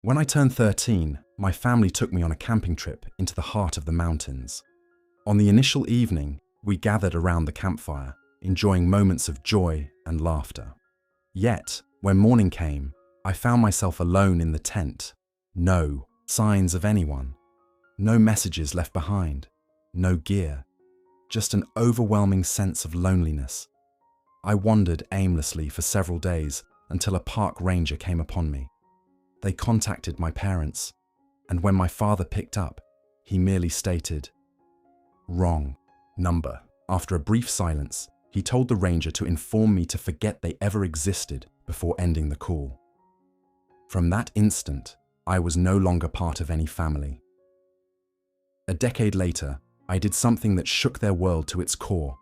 When I turned 13, my family took me on a camping trip into the heart of the mountains. On the initial evening, we gathered around the campfire, enjoying moments of joy and laughter. Yet, when morning came, I found myself alone in the tent. No signs of anyone. No messages left behind. No gear. Just an overwhelming sense of loneliness. I wandered aimlessly for several days until a park ranger came upon me. They contacted my parents, and when my father picked up, he merely stated, "Wrong number." After a brief silence, he told the ranger to inform me to forget they ever existed before ending the call. From that instant, I was no longer part of any family. A decade later, I did something that shook their world to its core.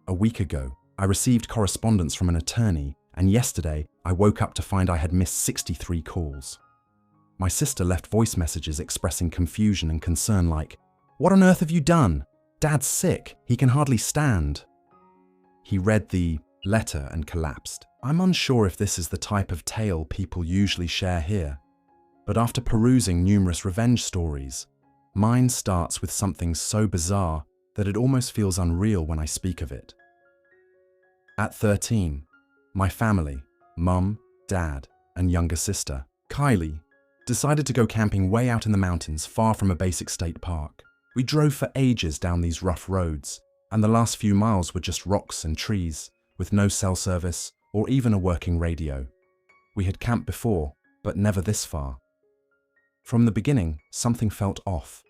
A week ago, I received correspondence from an attorney, and yesterday, I woke up to find I had missed 63 calls. My sister left voice messages expressing confusion and concern like, "What on earth have you done? Dad's sick, he can hardly stand." He read the letter and collapsed. I'm unsure if this is the type of tale people usually share here, but after perusing numerous revenge stories, mine starts with something so bizarre that it almost feels unreal when I speak of it. At 13, my family, mum, dad, and younger sister, Kylie, decided to go camping way out in the mountains far from a basic state park. We drove for ages down these rough roads, and the last few miles were just rocks and trees, with no cell service or even a working radio. We had camped before, but never this far. From the beginning, something felt off.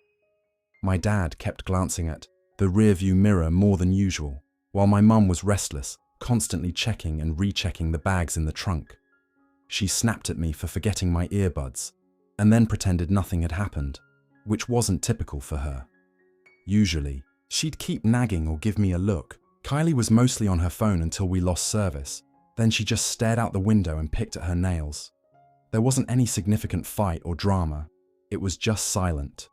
My dad kept glancing at the rearview mirror more than usual, while my mum was restless, constantly checking and rechecking the bags in the trunk. She snapped at me for forgetting my earbuds, and then pretended nothing had happened, which wasn't typical for her. Usually, she'd keep nagging or give me a look. Kylie was mostly on her phone until we lost service. Then she just stared out the window and picked at her nails. There wasn't any significant fight or drama. It was just silent.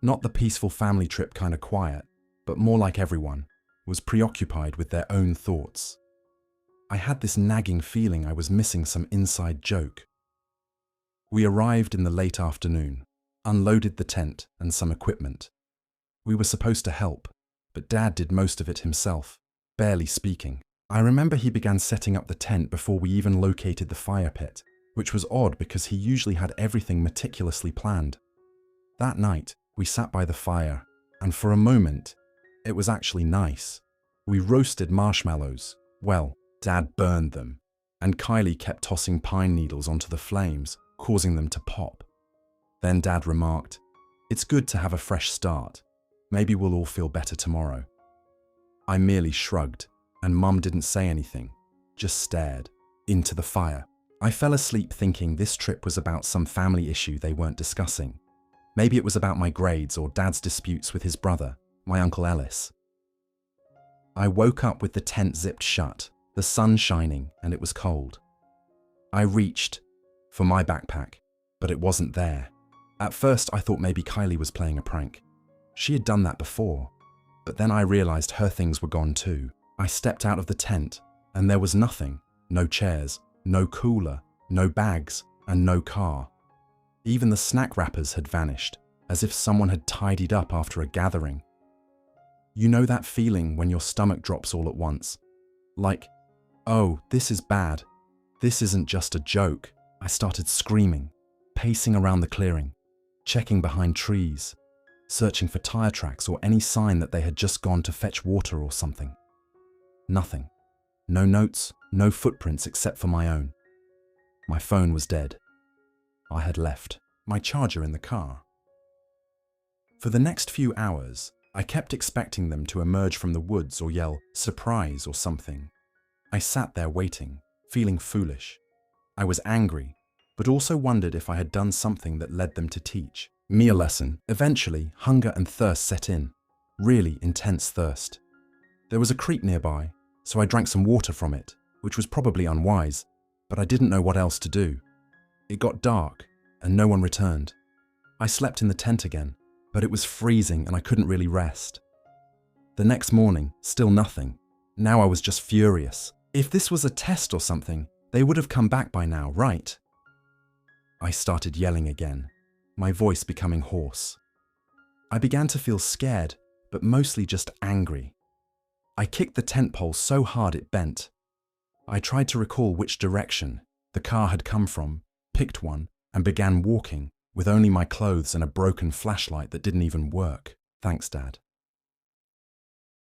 Not the peaceful family trip kind of quiet, but more like everyone was preoccupied with their own thoughts. I had this nagging feeling I was missing some inside joke. We arrived in the late afternoon, unloaded the tent and some equipment. We were supposed to help, but Dad did most of it himself, barely speaking. I remember he began setting up the tent before we even located the fire pit, which was odd because he usually had everything meticulously planned. That night, we sat by the fire, and for a moment, it was actually nice. We roasted marshmallows. Well, Dad burned them, and Kylie kept tossing pine needles onto the flames, causing them to pop. Then Dad remarked, "It's good to have a fresh start. Maybe we'll all feel better tomorrow." I merely shrugged, and Mum didn't say anything, just stared into the fire. I fell asleep thinking this trip was about some family issue they weren't discussing. Maybe it was about my grades or Dad's disputes with his brother, my Uncle Ellis. I woke up with the tent zipped shut, the sun shining, and it was cold. I reached for my backpack, but it wasn't there. At first, I thought maybe Kylie was playing a prank. She had done that before, but then I realized her things were gone too. I stepped out of the tent, and there was nothing. No chairs, no cooler, no bags, and no car. Even the snack wrappers had vanished, as if someone had tidied up after a gathering. You know that feeling when your stomach drops all at once? Like, oh, this is bad. This isn't just a joke. I started screaming, pacing around the clearing, checking behind trees, searching for tire tracks or any sign that they had just gone to fetch water or something. Nothing. No notes, no footprints except for my own. My phone was dead. I had left my charger in the car. For the next few hours, I kept expecting them to emerge from the woods or yell, "Surprise" or something. I sat there waiting, feeling foolish. I was angry, but also wondered if I had done something that led them to teach me a lesson. Eventually, hunger and thirst set in. Really intense thirst. There was a creek nearby, so I drank some water from it, which was probably unwise, but I didn't know what else to do. It got dark, and no one returned. I slept in the tent again, but it was freezing and I couldn't really rest. The next morning, still nothing. Now I was just furious. If this was a test or something, they would have come back by now, right? I started yelling again, my voice becoming hoarse. I began to feel scared, but mostly just angry. I kicked the tent pole so hard it bent. I tried to recall which direction the car had come from, picked one, and began walking with only my clothes and a broken flashlight that didn't even work. Thanks, Dad.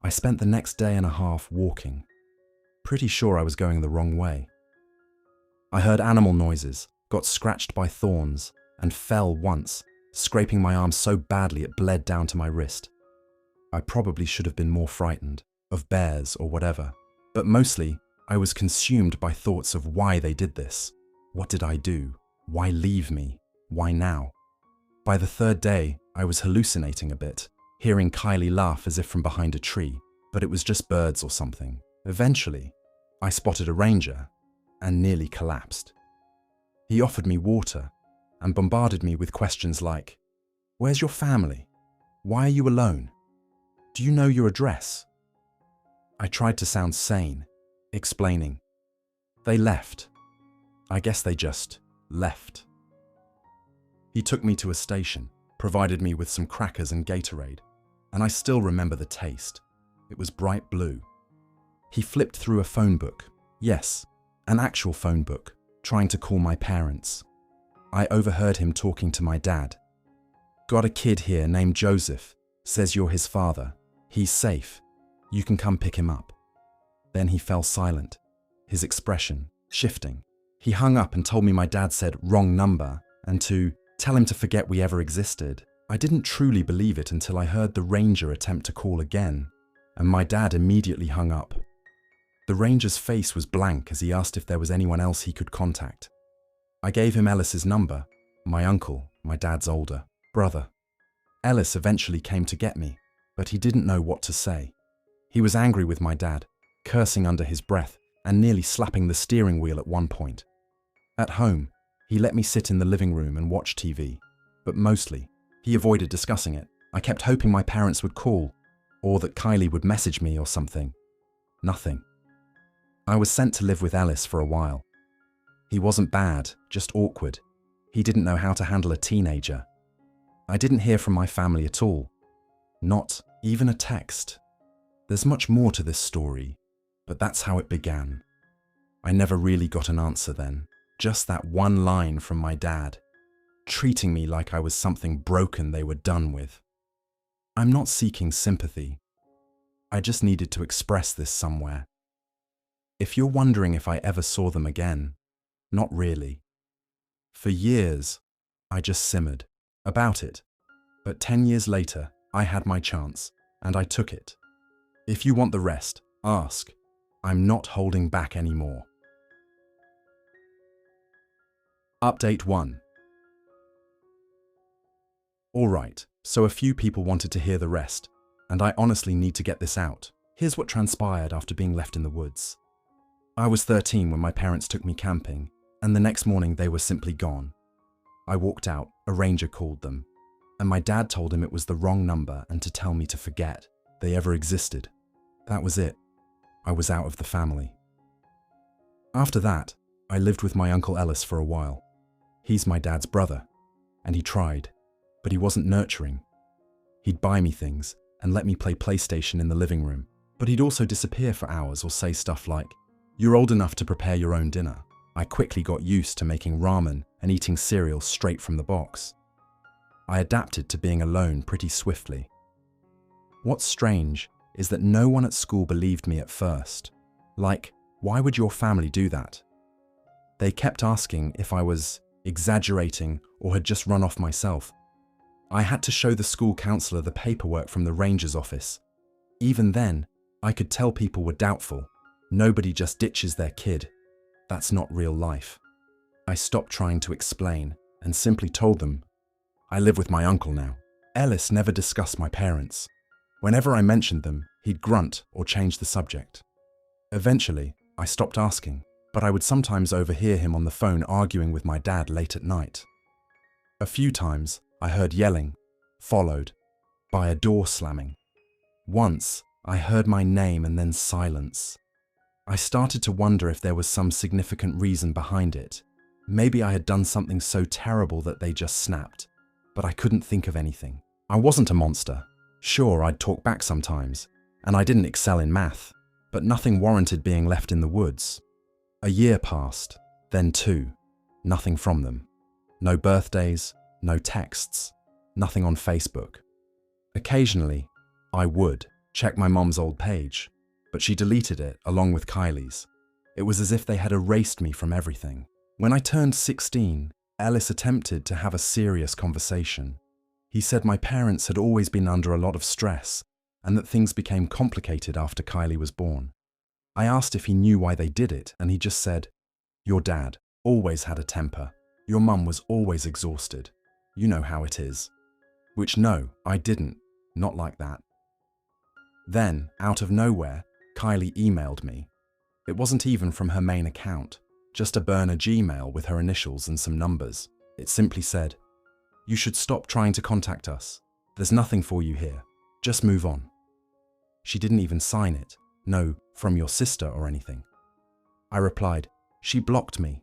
I spent the next day and a half walking, pretty sure I was going the wrong way. I heard animal noises, got scratched by thorns, and fell once, scraping my arm so badly it bled down to my wrist. I probably should have been more frightened, of bears or whatever, but mostly I was consumed by thoughts of why they did this. What did I do? Why leave me? Why now? By the third day, I was hallucinating a bit, hearing Kylie laugh as if from behind a tree, but it was just birds or something. Eventually, I spotted a ranger and nearly collapsed. He offered me water and bombarded me with questions like, "Where's your family? Why are you alone? Do you know your address?" I tried to sound sane, explaining. They left. I guess they just left. He took me to a station, provided me with some crackers and Gatorade, and I still remember the taste. It was bright blue. He flipped through a phone book. Yes, an actual phone book, trying to call my parents. I overheard him talking to my dad. "Got a kid here named Joseph. Says you're his father. He's safe. You can come pick him up." Then he fell silent, his expression shifting. He hung up and told me my dad said wrong number and to tell him to forget we ever existed. I didn't truly believe it until I heard the ranger attempt to call again, and my dad immediately hung up. The ranger's face was blank as he asked if there was anyone else he could contact. I gave him Ellis's number, my uncle, my dad's older brother. Ellis eventually came to get me, but he didn't know what to say. He was angry with my dad, cursing under his breath and nearly slapping the steering wheel at one point. At home, he let me sit in the living room and watch TV, but mostly, he avoided discussing it. I kept hoping my parents would call, or that Kylie would message me or something. Nothing. I was sent to live with Ellis for a while. He wasn't bad, just awkward. He didn't know how to handle a teenager. I didn't hear from my family at all. Not even a text. There's much more to this story, but that's how it began. I never really got an answer then. Just that one line from my dad, treating me like I was something broken they were done with. I'm not seeking sympathy. I just needed to express this somewhere. If you're wondering if I ever saw them again, not really. For years, I just simmered about it. But 10 years later, I had my chance, and I took it. If you want the rest, ask. I'm not holding back anymore. Update 1. Alright, so a few people wanted to hear the rest, and I honestly need to get this out. Here's what transpired after being left in the woods. I was 13 when my parents took me camping, and the next morning they were simply gone. I walked out, a ranger called them, and my dad told him it was the wrong number and to tell me to forget they ever existed. That was it. I was out of the family. After that, I lived with my Uncle Ellis for a while. He's my dad's brother, and he tried, but he wasn't nurturing. He'd buy me things and let me play PlayStation in the living room, but he'd also disappear for hours or say stuff like, "You're old enough to prepare your own dinner." I quickly got used to making ramen and eating cereal straight from the box. I adapted to being alone pretty swiftly. What's strange is that no one at school believed me at first. Like, why would your family do that? They kept asking if I was exaggerating or had just run off myself. I had to show the school counselor the paperwork from the ranger's office. Even then, I could tell people were doubtful. Nobody just ditches their kid. That's not real life. I stopped trying to explain and simply told them, I live with my uncle now. Ellis never discussed my parents. Whenever I mentioned them, he'd grunt or change the subject. Eventually, I stopped asking, but I would sometimes overhear him on the phone arguing with my dad late at night. A few times, I heard yelling, followed by a door slamming. Once, I heard my name and then silence. I started to wonder if there was some significant reason behind it. Maybe I had done something so terrible that they just snapped, but I couldn't think of anything. I wasn't a monster. Sure, I'd talk back sometimes, and I didn't excel in math, but nothing warranted being left in the woods. A year passed, then two. Nothing from them. No birthdays, no texts, nothing on Facebook. Occasionally, I would check my mom's old page, but she deleted it along with Kylie's. It was as if they had erased me from everything. When I turned 16, Ellis attempted to have a serious conversation. He said my parents had always been under a lot of stress and that things became complicated after Kylie was born. I asked if he knew why they did it, and he just said, "Your dad always had a temper. Your mum was always exhausted. You know how it is." Which no, I didn't. Not like that. Then, out of nowhere, Kylie emailed me. It wasn't even from her main account, just a burner Gmail with her initials and some numbers. It simply said, "You should stop trying to contact us. There's nothing for you here. Just move on." She didn't even sign it. No, "from your sister" or anything. I replied, "She blocked me."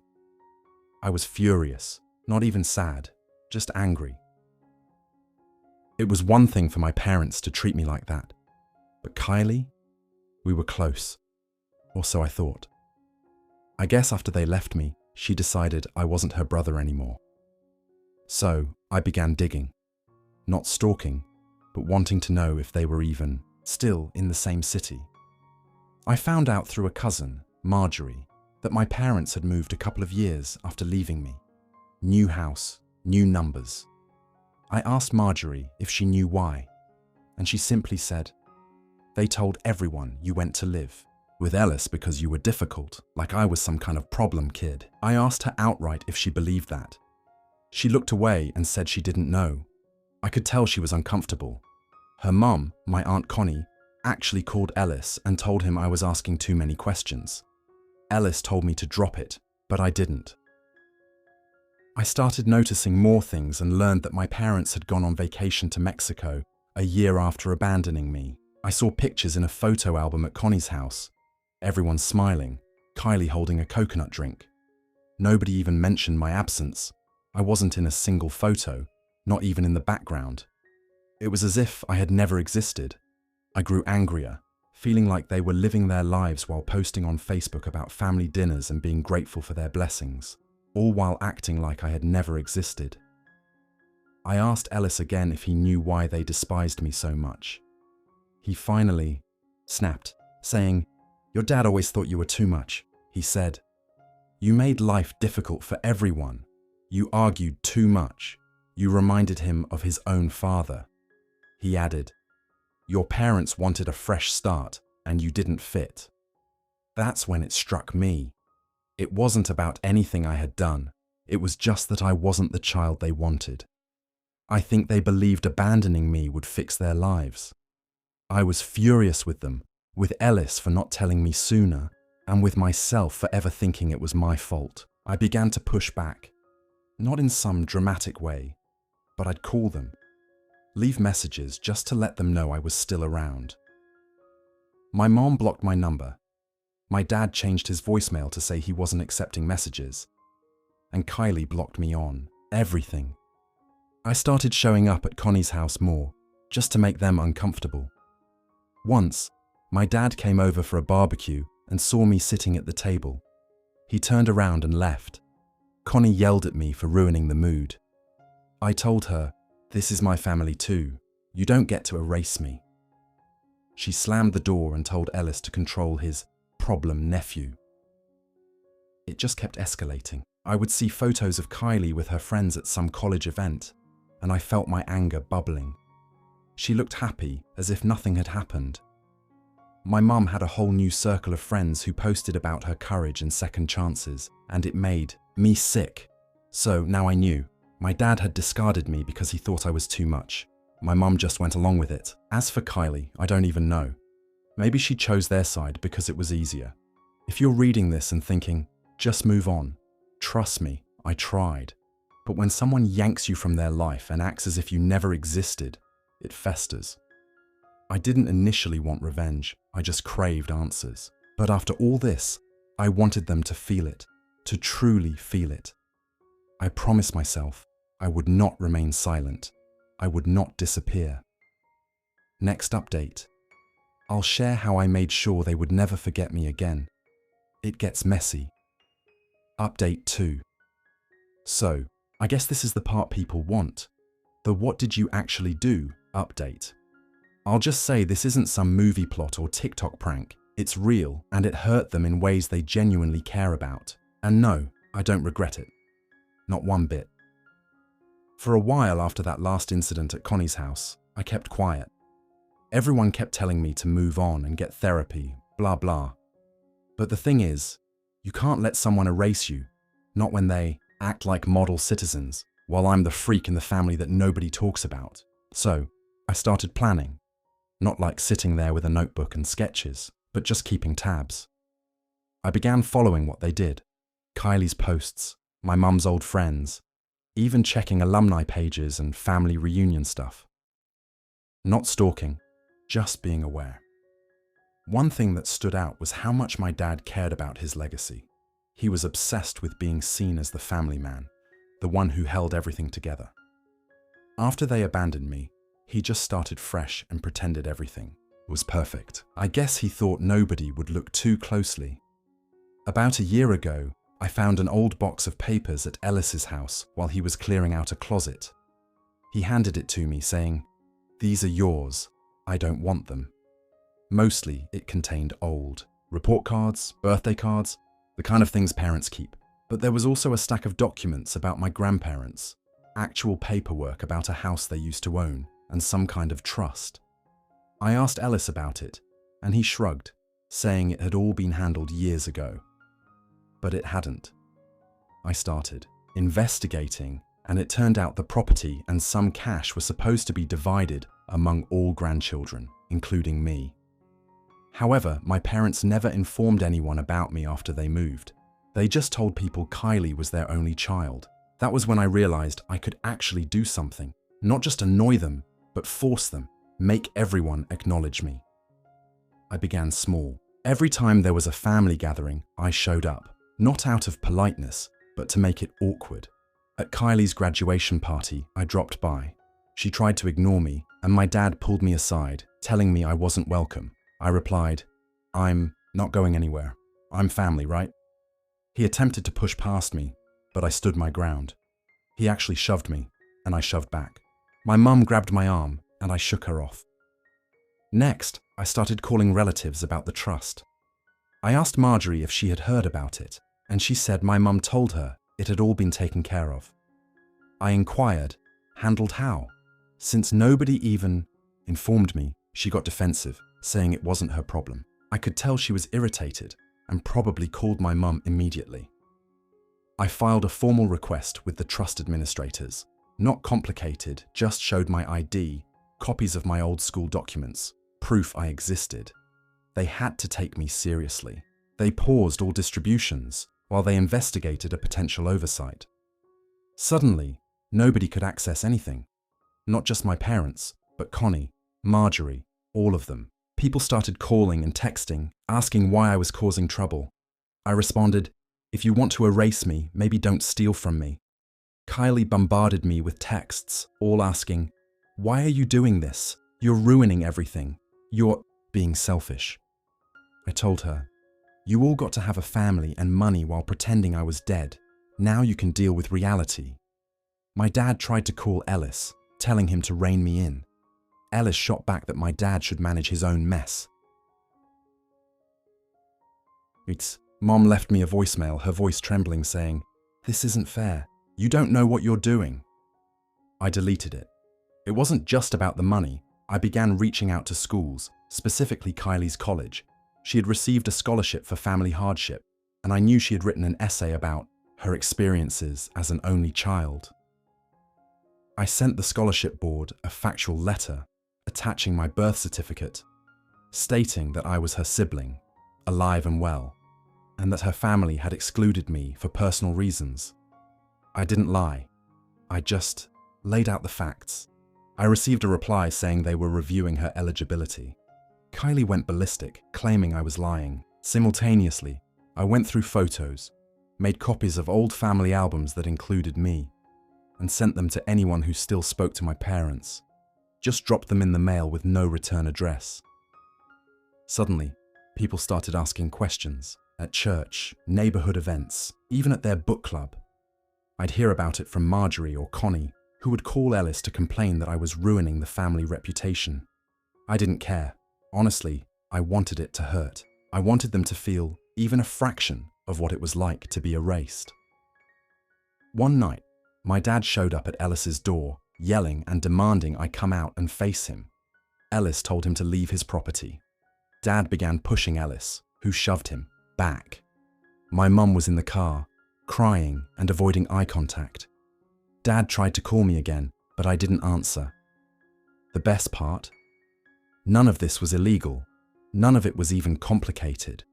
I was furious, not even sad, just angry. It was one thing for my parents to treat me like that, but Kylie, we were close, or so I thought. I guess after they left me, she decided I wasn't her brother anymore. So I began digging, not stalking, but wanting to know if they were even still in the same city. I found out through a cousin, Marjorie, that my parents had moved a couple of years after leaving me. New house, new numbers. I asked Marjorie if she knew why, and she simply said, "They told everyone you went to live with Ellis because you were difficult, like I was some kind of problem kid." I asked her outright if she believed that. She looked away and said she didn't know. I could tell she was uncomfortable. Her mum, my Aunt Connie, actually called Ellis and told him I was asking too many questions. Ellis told me to drop it, but I didn't. I started noticing more things and learned that my parents had gone on vacation to Mexico a year after abandoning me. I saw pictures in a photo album at Connie's house. Everyone smiling, Kylie holding a coconut drink. Nobody even mentioned my absence. I wasn't in a single photo, not even in the background. It was as if I had never existed. I grew angrier, feeling like they were living their lives while posting on Facebook about family dinners and being grateful for their blessings, all while acting like I had never existed. I asked Ellis again if he knew why they despised me so much. He finally snapped, saying, "Your dad always thought you were too much." He said, "You made life difficult for everyone. You argued too much. You reminded him of his own father." He added, "Your parents wanted a fresh start, and you didn't fit." That's when it struck me. It wasn't about anything I had done. It was just that I wasn't the child they wanted. I think they believed abandoning me would fix their lives. I was furious with them, with Ellis for not telling me sooner, and with myself for ever thinking it was my fault. I began to push back. Not in some dramatic way, but I'd call them. Leave messages just to let them know I was still around. My mom blocked my number. My dad changed his voicemail to say he wasn't accepting messages. And Kylie blocked me on everything. I started showing up at Connie's house more, just to make them uncomfortable. Once, my dad came over for a barbecue and saw me sitting at the table. He turned around and left. Connie yelled at me for ruining the mood. I told her, "This is my family too. You don't get to erase me." She slammed the door and told Ellis to control his problem nephew. It just kept escalating. I would see photos of Kylie with her friends at some college event, and I felt my anger bubbling. She looked happy, as if nothing had happened. My mum had a whole new circle of friends who posted about her courage and second chances, and it made me sick. So now I knew. My dad had discarded me because he thought I was too much. My mum just went along with it. As for Kylie, I don't even know. Maybe she chose their side because it was easier. If you're reading this and thinking, just move on, trust me, I tried. But when someone yanks you from their life and acts as if you never existed, it festers. I didn't initially want revenge, I just craved answers. But after all this, I wanted them to feel it, to truly feel it. I promised myself I would not remain silent. I would not disappear. Next update. I'll share how I made sure they would never forget me again. It gets messy. Update 2. So, I guess this is the part people want. The what did you actually do update. I'll just say this isn't some movie plot or TikTok prank. It's real, and it hurt them in ways they genuinely care about. And no, I don't regret it. Not one bit. For a while after that last incident at Connie's house, I kept quiet. Everyone kept telling me to move on and get therapy, blah blah. But the thing is, you can't let someone erase you, not when they act like model citizens, while I'm the freak in the family that nobody talks about. So, I started planning. Not like sitting there with a notebook and sketches, but just keeping tabs. I began following what they did. Kylie's posts, my mum's old friends, even checking alumni pages and family reunion stuff. Not stalking, just being aware. One thing that stood out was how much my dad cared about his legacy. He was obsessed with being seen as the family man, the one who held everything together. After they abandoned me, he just started fresh and pretended everything was perfect. I guess he thought nobody would look too closely. About a year ago, I found an old box of papers at Ellis's house while he was clearing out a closet. He handed it to me saying, "These are yours. I don't want them." Mostly, it contained old report cards, birthday cards, the kind of things parents keep. But there was also a stack of documents about my grandparents, actual paperwork about a house they used to own, and some kind of trust. I asked Ellis about it, and he shrugged, saying it had all been handled years ago. But it hadn't. I started investigating, and it turned out the property and some cash were supposed to be divided among all grandchildren, including me. However, my parents never informed anyone about me after they moved. They just told people Kylie was their only child. That was when I realized I could actually do something, not just annoy them, but force them, make everyone acknowledge me. I began small. Every time there was a family gathering, I showed up, not out of politeness, but to make it awkward. At Kylie's graduation party, I dropped by. She tried to ignore me, and my dad pulled me aside, telling me I wasn't welcome. I replied, "I'm not going anywhere. I'm family, right?" He attempted to push past me, but I stood my ground. He actually shoved me, and I shoved back. My mum grabbed my arm, and I shook her off. Next, I started calling relatives about the trust. I asked Marjorie if she had heard about it, and she said my mum told her it had all been taken care of. I inquired, handled how? Since nobody even informed me, she got defensive, saying it wasn't her problem. I could tell she was irritated and probably called my mum immediately. I filed a formal request with the trust administrators. Not complicated, just showed my ID, copies of my old school documents, proof I existed. They had to take me seriously. They paused all distributions while they investigated a potential oversight. Suddenly, nobody could access anything. Not just my parents, but Connie, Marjorie, all of them. People started calling and texting, asking why I was causing trouble. I responded, "If you want to erase me, maybe don't steal from me." Kylie bombarded me with texts, all asking, "Why are you doing this? You're ruining everything. You're being selfish." I told her, "You all got to have a family and money while pretending I was dead. Now you can deal with reality." My dad tried to call Ellis, telling him to rein me in. Ellis shot back that my dad should manage his own mess. Mom left me a voicemail, her voice trembling, saying, "This isn't fair. You don't know what you're doing." I deleted it. It wasn't just about the money. I began reaching out to schools, specifically Kylie's college. She had received a scholarship for family hardship, and I knew she had written an essay about her experiences as an only child. I sent the scholarship board a factual letter attaching my birth certificate, stating that I was her sibling, alive and well, and that her family had excluded me for personal reasons. I didn't lie. I just laid out the facts. I received a reply saying they were reviewing her eligibility. Kylie went ballistic, claiming I was lying. Simultaneously, I went through photos, made copies of old family albums that included me, and sent them to anyone who still spoke to my parents. Just dropped them in the mail with no return address. Suddenly, people started asking questions at church, neighborhood events, even at their book club. I'd hear about it from Marjorie or Connie, who would call Ellis to complain that I was ruining the family reputation. I didn't care. Honestly, I wanted it to hurt. I wanted them to feel even a fraction of what it was like to be erased. One night, my dad showed up at Ellis's door, yelling and demanding I come out and face him. Ellis told him to leave his property. Dad began pushing Ellis, who shoved him back. My mum was in the car, crying and avoiding eye contact. Dad tried to call me again, but I didn't answer. The best part? None of this was illegal. None of it was even complicated.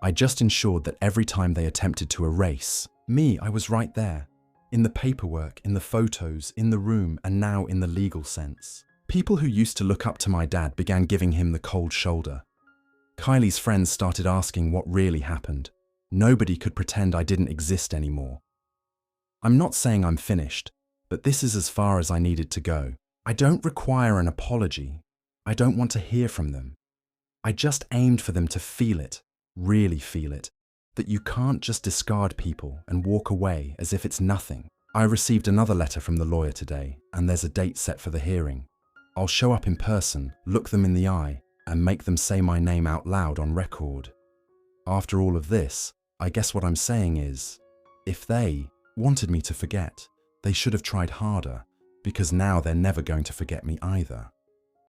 I just ensured that every time they attempted to erase me, I was right there. In the paperwork, in the photos, in the room, and now in the legal sense. People who used to look up to my dad began giving him the cold shoulder. Kylie's friends started asking what really happened. Nobody could pretend I didn't exist anymore. I'm not saying I'm finished, but this is as far as I needed to go. I don't require an apology. I don't want to hear from them. I just aimed for them to feel it, really feel it, that you can't just discard people and walk away as if it's nothing. I received another letter from the lawyer today, and there's a date set for the hearing. I'll show up in person, look them in the eye, and make them say my name out loud on record. After all of this, I guess what I'm saying is, if they wanted me to forget, they should have tried harder, because now they're never going to forget me either.